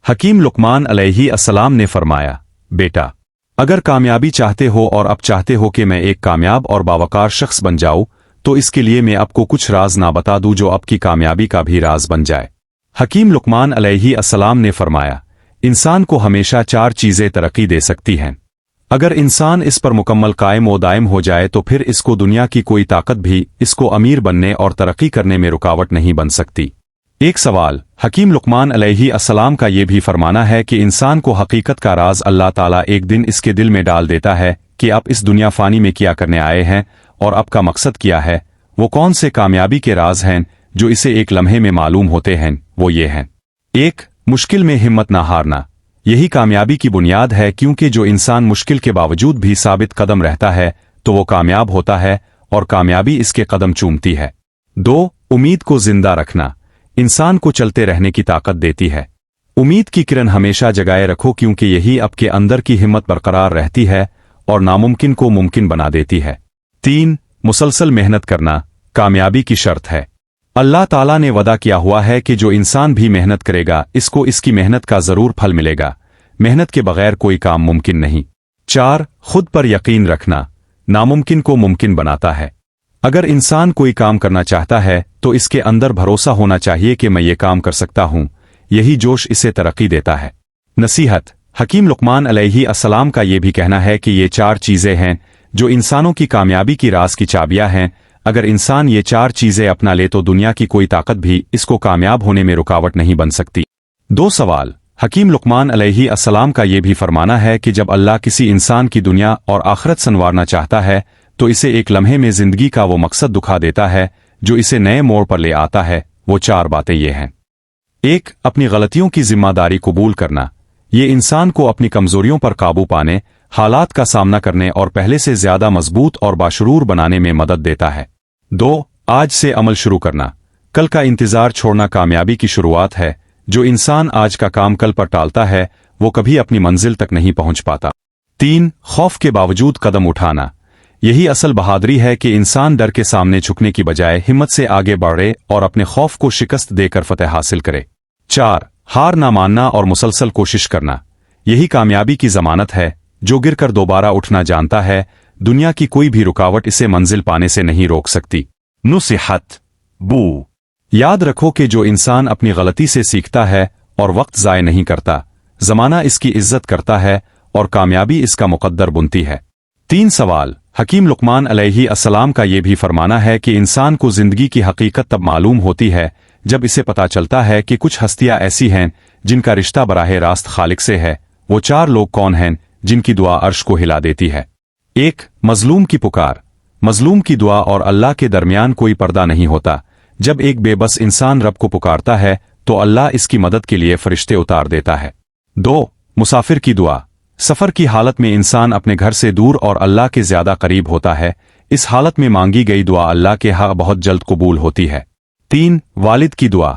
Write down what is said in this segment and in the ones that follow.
حکیم لقمان علیہ السلام نے فرمایا، بیٹا، اگر کامیابی چاہتے ہو اور اب چاہتے ہو کہ میں ایک کامیاب اور باوقار شخص بن جاؤں تو اس کے لیے میں آپ کو کچھ راز نہ بتا دوں جو آپ کی کامیابی کا بھی راز بن جائے۔ حکیم لقمان علیہ السلام نے فرمایا، انسان کو ہمیشہ 4 چیزیں ترقی دے سکتی ہیں۔ اگر انسان اس پر مکمل قائم و دائم ہو جائے تو پھر اس کو دنیا کی کوئی طاقت بھی اس کو امیر بننے اور ترقی کرنے میں رکاوٹ نہیں بن سکتی۔ ایک سوال، حکیم لقمان علیہ السلام کا یہ بھی فرمانا ہے کہ انسان کو حقیقت کا راز اللہ تعالیٰ ایک دن اس کے دل میں ڈال دیتا ہے کہ آپ اس دنیا فانی میں کیا کرنے آئے ہیں اور آپ کا مقصد کیا ہے۔ وہ کون سے کامیابی کے راز ہیں جو اسے ایک لمحے میں معلوم ہوتے ہیں؟ وہ یہ ہیں: 1. مشکل میں ہمت نہ ہارنا۔ یہی کامیابی کی بنیاد ہے، کیونکہ جو انسان مشکل کے باوجود بھی ثابت قدم رہتا ہے تو وہ کامیاب ہوتا ہے اور کامیابی اس کے قدم چومتی ہے۔ 2. امید کو زندہ رکھنا۔ انسان کو چلتے رہنے کی طاقت دیتی ہے۔ امید کی کرن ہمیشہ جگائے رکھو، کیونکہ یہی آپ کے اندر کی ہمت برقرار رہتی ہے اور ناممکن کو ممکن بنا دیتی ہے۔ 3. مسلسل محنت کرنا کامیابی کی شرط ہے۔ اللہ تعالیٰ نے وعدہ کیا ہوا ہے کہ جو انسان بھی محنت کرے گا اس کو اس کی محنت کا ضرور پھل ملے گا۔ محنت کے بغیر کوئی کام ممکن نہیں۔ 4. خود پر یقین رکھنا ناممکن کو ممکن بناتا ہے۔ اگر انسان کوئی کام کرنا چاہتا ہے تو اس کے اندر بھروسہ ہونا چاہیے کہ میں یہ کام کر سکتا ہوں۔ یہی جوش اسے ترقی دیتا ہے۔ نصیحت، حکیم لقمان علیہ السلام کا یہ بھی کہنا ہے کہ یہ 4 چیزیں ہیں جو انسانوں کی کامیابی کی راز کی چابیاں ہیں۔ اگر انسان یہ 4 چیزیں اپنا لے تو دنیا کی کوئی طاقت بھی اس کو کامیاب ہونے میں رکاوٹ نہیں بن سکتی۔ 2 سوال، حکیم لقمان علیہ السلام کا یہ بھی فرمانا ہے کہ جب اللہ کسی انسان کی دنیا اور آخرت سنوارنا چاہتا ہے تو اسے ایک لمحے میں زندگی کا وہ مقصد دکھا دیتا ہے جو اسے نئے موڑ پر لے آتا ہے۔ وہ 4 باتیں یہ ہیں: 1. اپنی غلطیوں کی ذمہ داری قبول کرنا۔ یہ انسان کو اپنی کمزوریوں پر قابو پانے، حالات کا سامنا کرنے اور پہلے سے زیادہ مضبوط اور باشعور بنانے میں مدد دیتا ہے۔ 2. آج سے عمل شروع کرنا۔ کل کا انتظار چھوڑنا کامیابی کی شروعات ہے۔ جو انسان آج کا کام کل پر ٹالتا ہے وہ کبھی اپنی منزل تک نہیں پہنچ پاتا۔ 3. خوف کے باوجود قدم اٹھانا۔ یہی اصل بہادری ہے کہ انسان ڈر کے سامنے جھکنے کی بجائے ہمت سے آگے بڑھے اور اپنے خوف کو شکست دے کر فتح حاصل کرے۔ 4. ہار نہ ماننا اور مسلسل کوشش کرنا۔ یہی کامیابی کی ضمانت ہے۔ جو گر کر دوبارہ اٹھنا جانتا ہے، دنیا کی کوئی بھی رکاوٹ اسے منزل پانے سے نہیں روک سکتی۔ نصیحت، یاد رکھو کہ جو انسان اپنی غلطی سے سیکھتا ہے اور وقت ضائع نہیں کرتا، زمانہ اس کی عزت کرتا ہے اور کامیابی اس کا مقدر بنتی ہے۔ 3 سوال، حکیم لقمان علیہ السلام کا یہ بھی فرمانا ہے کہ انسان کو زندگی کی حقیقت تب معلوم ہوتی ہے جب اسے پتا چلتا ہے کہ کچھ ہستیاں ایسی ہیں جن کا رشتہ براہ راست خالق سے ہے۔ وہ 4 لوگ کون ہیں جن کی دعا عرش کو ہلا دیتی ہے؟ 1. مظلوم کی پکار۔ مظلوم کی دعا اور اللہ کے درمیان کوئی پردہ نہیں ہوتا۔ جب ایک بے بس انسان رب کو پکارتا ہے تو اللہ اس کی مدد کے لیے فرشتے اتار دیتا ہے۔ 2. مسافر کی دعا۔ سفر کی حالت میں انسان اپنے گھر سے دور اور اللہ کے زیادہ قریب ہوتا ہے۔ اس حالت میں مانگی گئی دعا اللہ کے ہاں بہت جلد قبول ہوتی ہے۔ 3. والد کی دعا۔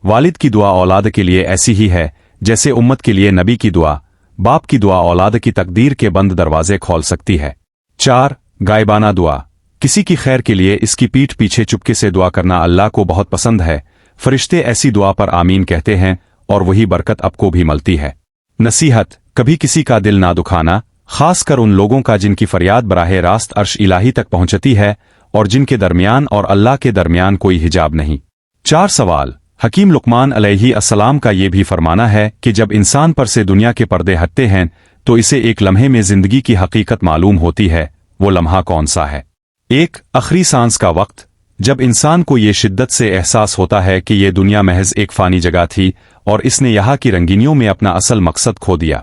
والد کی دعا اولاد کے لیے ایسی ہی ہے جیسے امت کے لیے نبی کی دعا۔ باپ کی دعا اولاد کی تقدیر کے بند دروازے کھول سکتی ہے۔ 4. غائبانہ دعا۔ کسی کی خیر کے لیے اس کی پیٹھ پیچھے چپکے سے دعا کرنا اللہ کو بہت پسند ہے۔ فرشتے ایسی دعا پر آمین کہتے ہیں اور وہی برکت آپ کو بھی ملتی ہے۔ نصیحت، کبھی کسی کا دل نہ دکھانا، خاص کر ان لوگوں کا جن کی فریاد براہ راست عرش الہی تک پہنچتی ہے اور جن کے درمیان اور اللہ کے درمیان کوئی حجاب نہیں۔ 4 سوال، حکیم لقمان علیہ السلام کا یہ بھی فرمانا ہے کہ جب انسان پر سے دنیا کے پردے ہٹتے ہیں تو اسے ایک لمحے میں زندگی کی حقیقت معلوم ہوتی ہے۔ وہ لمحہ کون سا ہے؟ 1. آخری سانس کا وقت۔ جب انسان کو یہ شدت سے احساس ہوتا ہے کہ یہ دنیا محض ایک فانی جگہ تھی اور اس نے یہاں کی رنگینیوں میں اپنا اصل مقصد کھو دیا۔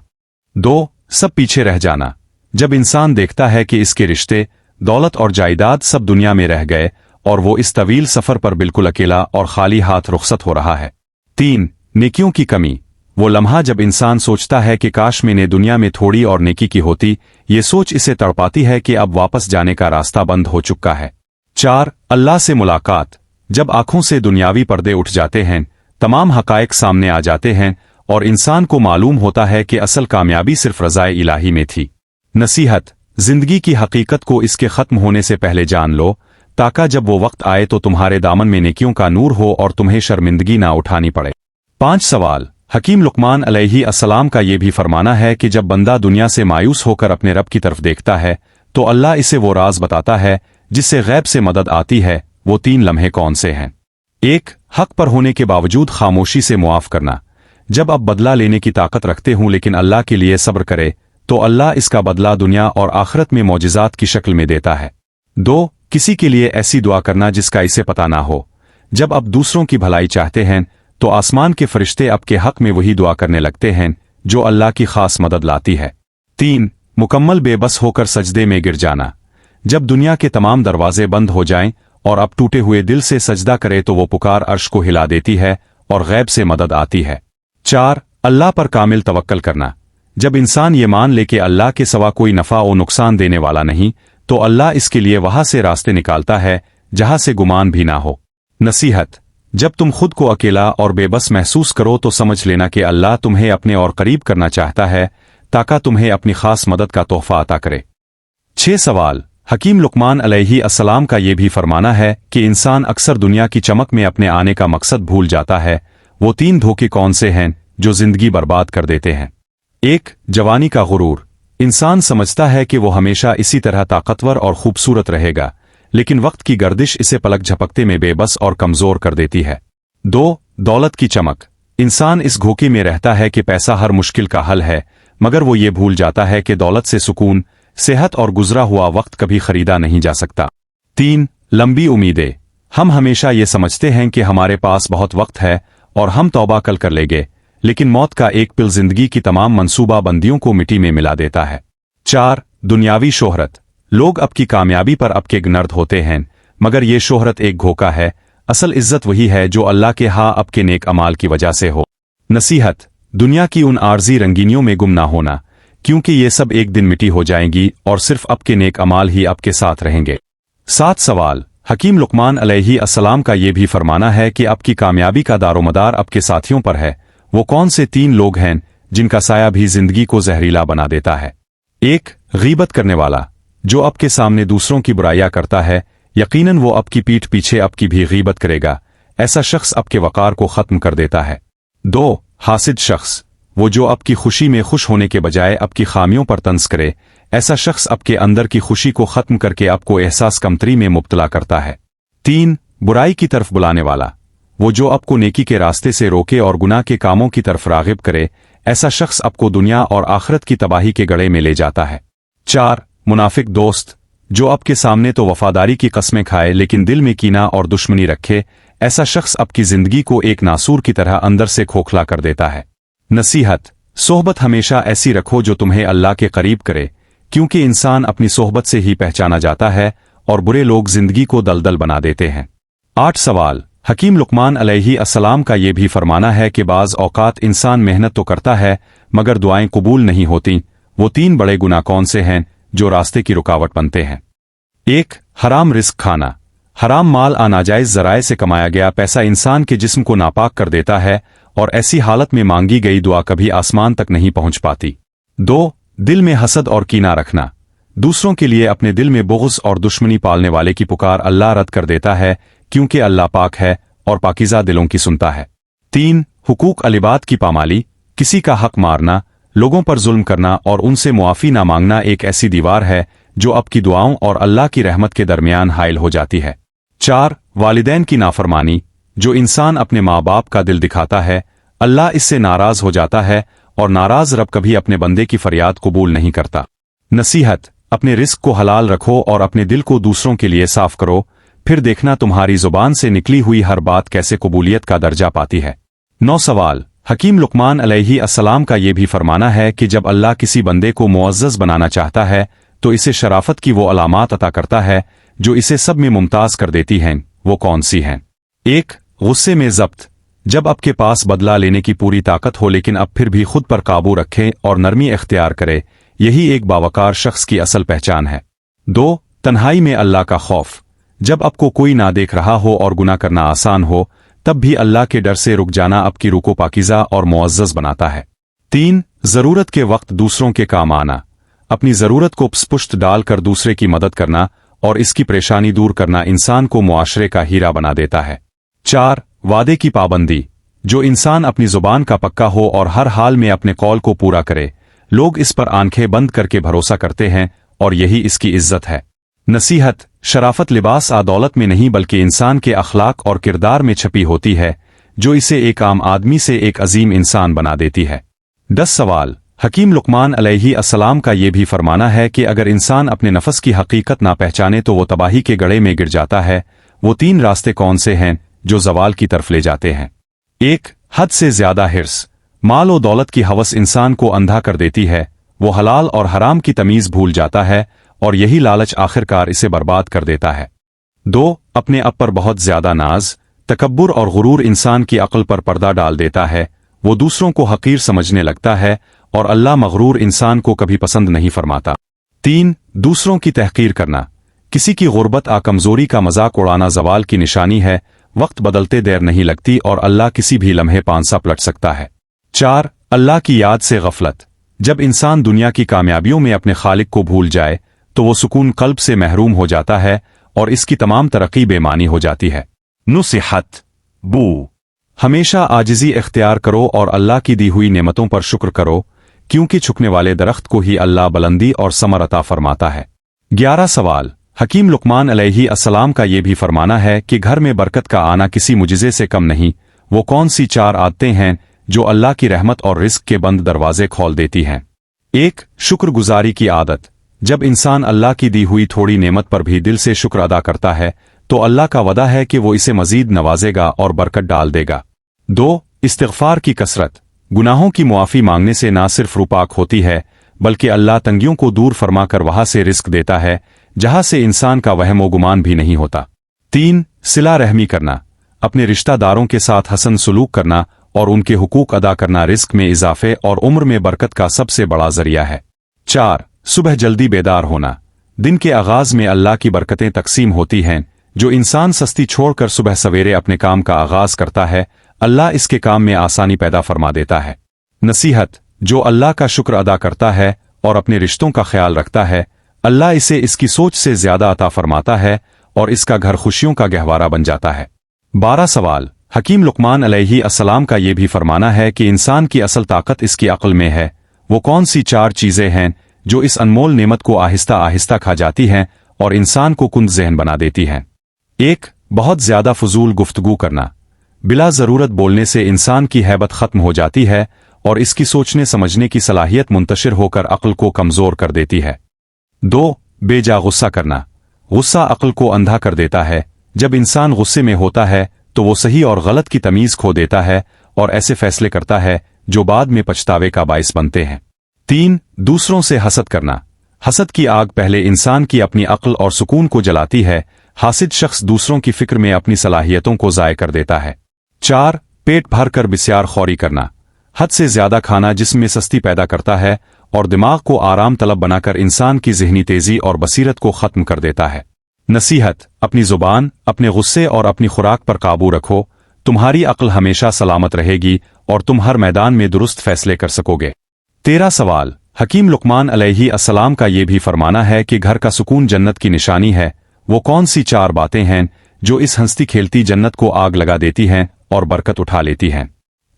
2. سب پیچھے رہ جانا۔ جب انسان دیکھتا ہے کہ اس کے رشتے، دولت اور جائیداد سب دنیا میں رہ گئے اور وہ اس طویل سفر پر بالکل اکیلا اور خالی ہاتھ رخصت ہو رہا ہے۔ 3. نیکیوں کی کمی۔ وہ لمحہ جب انسان سوچتا ہے کہ کاش میں نے دنیا میں تھوڑی اور نیکی کی ہوتی، یہ سوچ اسے تڑپاتی ہے کہ اب واپس جانے کا راستہ بند ہو چکا ہے۔ 4. اللہ سے ملاقات۔ جب آنکھوں سے دنیاوی پردے اٹھ جاتے ہیں، تمام حقائق سامنے آ جاتے ہیں اور انسان کو معلوم ہوتا ہے کہ اصل کامیابی صرف رضائے الہی میں تھی۔ نصیحت، زندگی کی حقیقت کو اس کے ختم ہونے سے پہلے جان لو، تاکہ جب وہ وقت آئے تو تمہارے دامن میں نیکیوں کا نور ہو اور تمہیں شرمندگی نہ اٹھانی پڑے۔ 5 سوال، हकीम लुकमान अलैहि अस्सलाम का ये भी फरमाना है कि जब बंदा दुनिया से मायूस होकर अपने रब की तरफ देखता है तो अल्लाह इसे वो राज बताता है जिससे गैब से मदद आती है। वो 3 लम्हे कौन से हैं? 1. हक पर होने के बावजूद खामोशी से मुआफ करना। जब आप बदला लेने की ताकत रखते हों लेकिन अल्लाह के लिए सब्र करे तो अल्लाह इसका बदला दुनिया और आखिरत में मौजिज़ात की शक्ल में देता है। 2. किसी के लिए ऐसी दुआ करना जिसका इसे पता ना हो। जब आप दूसरों की भलाई चाहते हैं तो आसमान के फरिश्ते आपके हक में वही दुआ करने लगते हैं जो अल्लाह की खास मदद लाती है। 3. मुकम्मल बेबस होकर सजदे में गिर जाना। जब दुनिया के तमाम दरवाजे बंद हो जाएं और आप टूटे हुए दिल से सजदा करे तो वो पुकार अर्श को हिला देती है और गैब से मदद आती है। 4. अल्लाह पर कामिल तवक्कल करना। जब इंसान ये मान ले कि अल्लाह के सिवा कोई नफ़ा और नुकसान देने वाला नहीं तो अल्लाह इसके लिए वहां से रास्ते निकालता है जहां से गुमान भी ना हो। नसीहत: जब तुम खुद को अकेला और बेबस महसूस करो तो समझ लेना कि अल्लाह तुम्हें अपने और करीब करना चाहता है ताकि तुम्हें अपनी खास मदद का तोहफा अता करे। 6 सवाल। हकीम लुकमान अलैहि अस्सलाम का ये भी फरमाना है कि इंसान अक्सर दुनिया की चमक में अपने आने का मकसद भूल जाता है। वो 3 धोखे कौन से हैं जो जिंदगी बर्बाद कर देते हैं? 1. जवानी का गुरूर। इंसान समझता है कि वो हमेशा इसी तरह ताकतवर और खूबसूरत रहेगा, लेकिन वक्त की गर्दिश इसे पलक झपकते में बेबस और कमजोर कर देती है। 2. दौलत की चमक। इंसान इस धोखे में रहता है कि पैसा हर मुश्किल का हल है, मगर वो ये भूल जाता है कि दौलत से सुकून, सेहत और गुजरा हुआ वक्त कभी खरीदा नहीं जा सकता। 3. लंबी उम्मीदें। हम हमेशा ये समझते हैं कि हमारे पास बहुत वक्त है और हम तौबा कल कर लेंगे, लेकिन मौत का एक पिल जिंदगी की तमाम मंसूबा बंदियों को मिट्टी में मिला देता है। 4. दुनियावी शोहरत। लोग आपकी कामयाबी पर आपके नर्द होते हैं, मगर ये शोहरत एक धोखा है। असल इज्जत वही है जो अल्लाह के आपके नेक अमाल की वजह से हो। नसीहत: दुनिया की उन आर्जी रंगीनियों में गुम ना होना, क्योंकि ये सब एक दिन मिट्टी हो जाएंगी और सिर्फ आपके नेक अमाल ही आपके साथ रहेंगे। 7 सवाल। हकीम लुकमान अलैहि अस्सलाम का ये भी फरमाना है कि आपकी कामयाबी का दारोमदार आपके साथियों पर है। वो कौन से 3 लोग हैं जिनका साया भी जिंदगी को जहरीला बना देता है? 1. गीबत करने वाला। जो आपके सामने दूसरों की बुराइयां करता है, यकीनन वो आपकी पीठ पीछे आपकी भी गीबत करेगा। ऐसा शख्स आपके वकार को खत्म कर देता है। 2. हासिद शख्स। वो जो आपकी खुशी में खुश होने के बजाय आपकी खामियों पर तंज करे। ऐसा शख्स आपके अंदर की खुशी को खत्म करके आपको एहसास कमतरी में मुब्तला करता है। 3. बुराई की तरफ बुलाने वाला। वो जो आपको नेकी के रास्ते से रोके और गुनाह के कामों की तरफ रागिब करे। ऐसा शख्स आपको दुनिया और आखिरत की तबाही के गड़े में ले जाता है। 4. मुनाफिक दोस्त। जो आपके सामने तो वफादारी की कस्में खाए लेकिन दिल में कीना और दुश्मनी रखे। ऐसा शख्स आपकी जिंदगी को एक नासूर की तरह अंदर से खोखला कर देता है। नसीहत: सोहबत हमेशा ऐसी रखो जो तुम्हें अल्लाह के करीब करे, क्योंकि इंसान अपनी सोहबत से ही पहचाना जाता है और बुरे लोग जिंदगी को दलदल बना देते हैं। 8 सवाल। हकीम लुकमान अलैहि अस्सलाम का ये भी फरमाना है कि बाज़ औकात इंसान मेहनत तो करता है मगर दुआएं कबूल नहीं होती। वो 3 बड़े गुनाह कौन से हैं जो रास्ते की रुकावट बनते हैं? 1. हराम रिस्क खाना। हराम माल नाजायज जराए से कमाया गया पैसा इंसान के जिस्म को नापाक कर देता है और ऐसी हालत में मांगी गई दुआ कभी आसमान तक नहीं पहुंच पाती। 2. दिल में हसद और कीना रखना। दूसरों के लिए अपने दिल में बुग़्ज़ और दुश्मनी पालने वाले की पुकार अल्लाह रद्द कर देता है, क्योंकि अल्लाह पाक है और पाकीज़ा दिलों की सुनता है। 3. हुकूक अलिबाद की पामाली। किसी का हक मारना, लोगों पर जुल्म करना और उनसे मुआफ़ी ना मांगना एक ऐसी दीवार है जो आपकी दुआओं और अल्लाह की रहमत के दरमियान हाइल हो जाती है। 4. वालिदैन की नाफरमानी। जो इंसान अपने माँ बाप का दिल दिखाता है, अल्लाह इससे नाराज हो जाता है और नाराज रब कभी अपने बंदे की फरियाद कबूल नहीं करता। नसीहत: अपने रिस्क को हलाल रखो और अपने दिल को दूसरों के लिए साफ करो, फिर देखना तुम्हारी जुबान से निकली हुई हर बात कैसे कबूलियत का दर्जा पाती है। 9 सवाल। हकीम लुकमान अलैहि अस्सलाम का ये भी फरमाना है कि जब अल्लाह किसी बंदे को मुअज़्ज़ज़ बनाना चाहता है तो इसे शराफत की वो अलामात अता करता है जो इसे सब में मुमताज कर देती हैं। वो कौन सी हैं? 1. गुस्से में ज़ब्त। जब आपके पास बदला लेने की पूरी ताकत हो लेकिन अब फिर भी खुद पर काबू रखें और नरमी इख्तियार करे, यही एक बावकार शख्स की असल पहचान है। 2. तन्हाई में अल्लाह का खौफ। जब आपको कोई ना देख रहा हो और गुनाह करना आसान हो, तब भी अल्लाह के डर से रुक जाना आपकी रूह को पाकीज़ा और मुअज़्ज़ज़ बनाता है। 3. ज़रूरत के वक्त दूसरों के काम आना। अपनी ज़रूरत को पुष्ट डालकर दूसरे की मदद करना और इसकी परेशानी दूर करना इंसान को मुआशरे का हीरा बना देता है। 4. वादे की पाबंदी। जो इंसान अपनी जुबान का पक्का हो और हर हाल में अपने कौल को पूरा करे, लोग इस पर आंखें बंद करके भरोसा करते हैं और यही इसकी इज्जत है। नसीहत, शराफत लिबास दौलत में नहीं बल्कि इंसान के अखलाक और किरदार में छपी होती है, जो इसे एक आम आदमी से एक अजीम इंसान बना देती है। 10 सवाल। हकीम लुकमान अलैहि अस्सलाम का ये भी फरमाना है कि अगर इंसान अपने नफस की हकीकत ना पहचाने तो वो तबाही के गड़े में गिर जाता है। वो 3 रास्ते कौन से हैं जो जवाल की तरफ ले जाते हैं? 1. हद से ज्यादा हिर्स। माल और दौलत की हवस इंसान को अंधा कर देती है। वो हलाल और हराम की तमीज भूल जाता है और यही लालच आखिरकार इसे बर्बाद कर देता है। 2. अपने आप पर बहुत ज्यादा नाज, तकब्बुर और गुरूर इंसान की अक्ल पर पर्दा डाल देता है। वो दूसरों को हकीर समझने लगता है और अल्लाह मगरूर इंसान को कभी पसंद नहीं फरमाता। 3. दूसरों की तहकीर करना। किसी की गुर्बत कमजोरी का मजाक उड़ाना जवाल की निशानी है। वक्त बदलते देर नहीं लगती और अल्लाह किसी भी लम्हे पांसा पलट सकता है। 4. अल्लाह की याद से गफलत। जब इंसान दुनिया की कामयाबियों में अपने खालिक को भूल जाए तो वो सुकून कल्ब से महरूम हो जाता है और इसकी तमाम तरक्की बेमानी हो जाती है। नुसीहत, बू। हमेशा आजिजी इख्तियार करो और अल्लाह की दी हुई नेमतों पर शुक्र करो, क्योंकि झुकने वाले दरख्त को ही अल्लाह बुलंदी और समर अता फरमाता है। 11 सवाल। हकीम लुकमान अलैहि अस्सलाम का ये भी फरमाना है कि घर में बरकत का आना किसी मुजिजे से कम नहीं। वो कौन सी 4 आदतें हैं जो अल्लाह की रहमत और रिस्क के बंद दरवाजे खोल देती हैं? 1. शुक्रगुजारी की आदत। जब इंसान अल्लाह की दी हुई थोड़ी नेमत पर भी दिल से शुक्र अदा करता है तो अल्लाह का वदा है कि वो इसे मजीद नवाजेगा और बरकत डाल देगा। 2. इस्तिग़फ़ार की कसरत। गुनाहों की मुआफ़ी मांगने से ना सिर्फ रूह पाक होती है बल्कि अल्लाह तंगियों को दूर फरमा कर वहां से रिस्क देता है जहां से इंसान का वहम गुमान भी नहीं होता। 3. सिला रहमी करना। अपने रिश्तेदारों के साथ हसन सलूक करना और उनके हुकूक अदा करना रिस्क में इजाफे और उम्र में बरकत का सबसे बड़ा जरिया है। 4. सुबह जल्दी बेदार होना। दिन के आगाज में अल्लाह की बरकतें तकसीम होती हैं। जो इंसान सस्ती छोड़कर सुबह सवेरे अपने काम का आगाज करता है, अल्लाह इसके काम में आसानी पैदा फरमा देता है। नसीहत, जो अल्लाह का शुक्र अदा करता है और अपने रिश्तों का ख्याल रखता है, अल्लाह इसे इसकी सोच से ज्यादा अता फरमाता है और इसका घर खुशियों का गहवारा बन जाता है। 12 सवाल। हकीम लुकमान अलैहि अस्सलाम का ये भी फरमाना है कि इंसान की असल ताकत इसकी अक्ल में है। वो कौन सी 4 चीजें हैं जो इस अनमोल नेमत को आहिस्ता आहिस्ता खा जाती हैं और इंसान को कुंद ज़हन बना देती हैं? 1. बहुत ज्यादा फजूल गुफ्तगू करना। बिला जरूरत बोलने से इंसान की हैबत खत्म हो जाती है और इसकी सोचने समझने की सलाहियत मुंतशिर होकर अक्ल को कमजोर कर देती है। 2. बेजा गुस्सा करना। गुस्सा अक्ल को अंधा कर देता है। जब इंसान गुस्से में होता है तो वो सही और गलत की तमीज खो देता है और ऐसे फैसले करता है जो बाद में पछतावे का बाइस बनते हैं। 3. दूसरों से हसद करना। हसद की आग पहले इंसान की अपनी अक्ल और सुकून को जलाती है। हासिद शख्स दूसरों की फिक्र में अपनी सलाहियतों को ज़ाय कर देता है। 4. पेट भर कर बिस्यार खौरी करना। हद से ज्यादा खाना जिस्म में सस्ती पैदा करता है और दिमाग को आराम तलब बनाकर इंसान की ज़हनी तेजी और बसीरत को खत्म कर देता है। नसीहत, अपनी जुबान, अपने गुस्से और अपनी खुराक पर काबू रखो। तुम्हारी अक्ल हमेशा सलामत रहेगी और तुम हर मैदान में दुरुस्त फैसले कर सकोगे। 13 सवाल। हकीम लुकमान अलैहि अस्सलाम का ये भी फरमाना है कि घर का सुकून जन्नत की निशानी है। वो कौन सी 4 बातें हैं जो इस हंसती खेलती जन्नत को आग लगा देती हैं और बरकत उठा लेती हैं?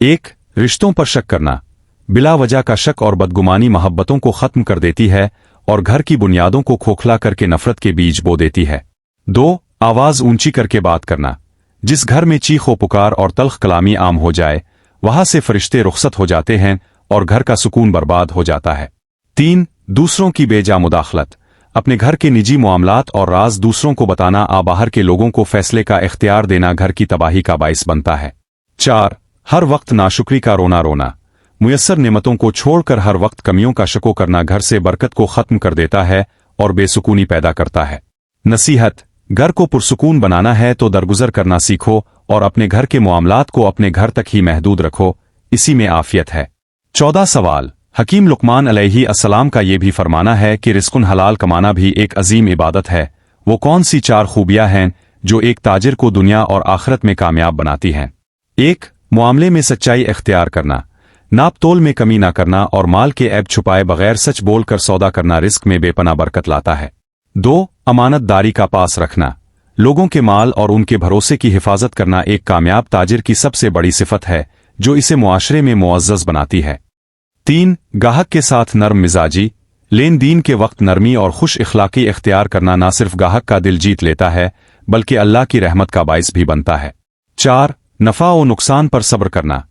1. रिश्तों पर शक करना। बिला वजह का शक और बदगुमानी मोहब्बतों को खत्म कर देती है और घर की बुनियादों को खोखला करके नफरत के बीज बो देती है। 2. आवाज ऊंची करके बात करना। जिस घर में चीखो पुकार और तल्ख कलामी आम हो जाए, वहां से फरिश्ते रुखसत हो जाते हैं और घर का सुकून बर्बाद हो जाता है। 3. दूसरों की बेजा मुदाखलत। अपने घर के निजी मामलात और राज दूसरों को बताना बाहर के लोगों को फैसले का इख्तियार देना घर की तबाही का बाइस बनता है। 4. हर वक्त नाशुक्री का रोना रोना। मुयस्सर नेमतों को छोड़कर हर वक्त कमियों का शको करना घर से बरकत को खत्म कर देता है और बेसुकूनी पैदा करता है। नसीहत, घर को पुरसुकून बनाना है तो दरगुजर करना सीखो और अपने घर के मामलात को अपने घर तक ही महदूद रखो, इसी में आफियत है। 14 सवाल। हकीम लुकमान अलैहि अस्सलाम का ये भी फरमाना है कि रिस्कुन हलाल कमाना भी एक अजीम इबादत है। वो कौन सी 4 खूबियां हैं जो एक ताजिर को दुनिया और आखिरत में कामयाब बनाती हैं? 1. मामले में सच्चाई इख्तियार करना। नाप तोल में कमी ना करना और माल के ऐब छुपाए बगैर सच बोलकर सौदा करना रिस्क में बेपना बरकत लाता है। 2. अमानतदारी का पास रखना। लोगों के माल और उनके भरोसे की हिफाजत करना एक कामयाब ताजिर की सबसे बड़ी सिफत है, जो इसे मुआशरे में मुअज़्ज़ज़ बनाती है। 3. गाहक के साथ नरम मिजाजी। लेन देन के वक्त नरमी और खुश इखलाकी इख्तियार करना न सिर्फ गाहक का दिल जीत लेता है बल्कि अल्लाह की रहमत का बाइस भी बनता है। 4. नफ़ा और नुकसान पर सब्र करना।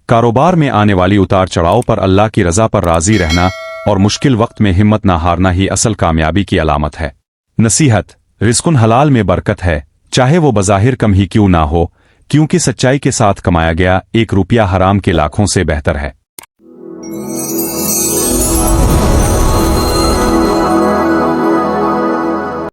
कारोबार में आने वाली उतार चढ़ाव पर अल्लाह की रज़ा पर राज़ी रहना और मुश्किल वक्त में हिम्मत न हारना ही असल कामयाबी की अलामत है। नसीहत, रिज़्क़ुन हलाल में बरकत है, चाहे वो बज़ाहिर कम ही क्यों ना हो, क्योंकि सच्चाई के साथ कमाया गया एक रुपया हराम के लाखों से बेहतर है।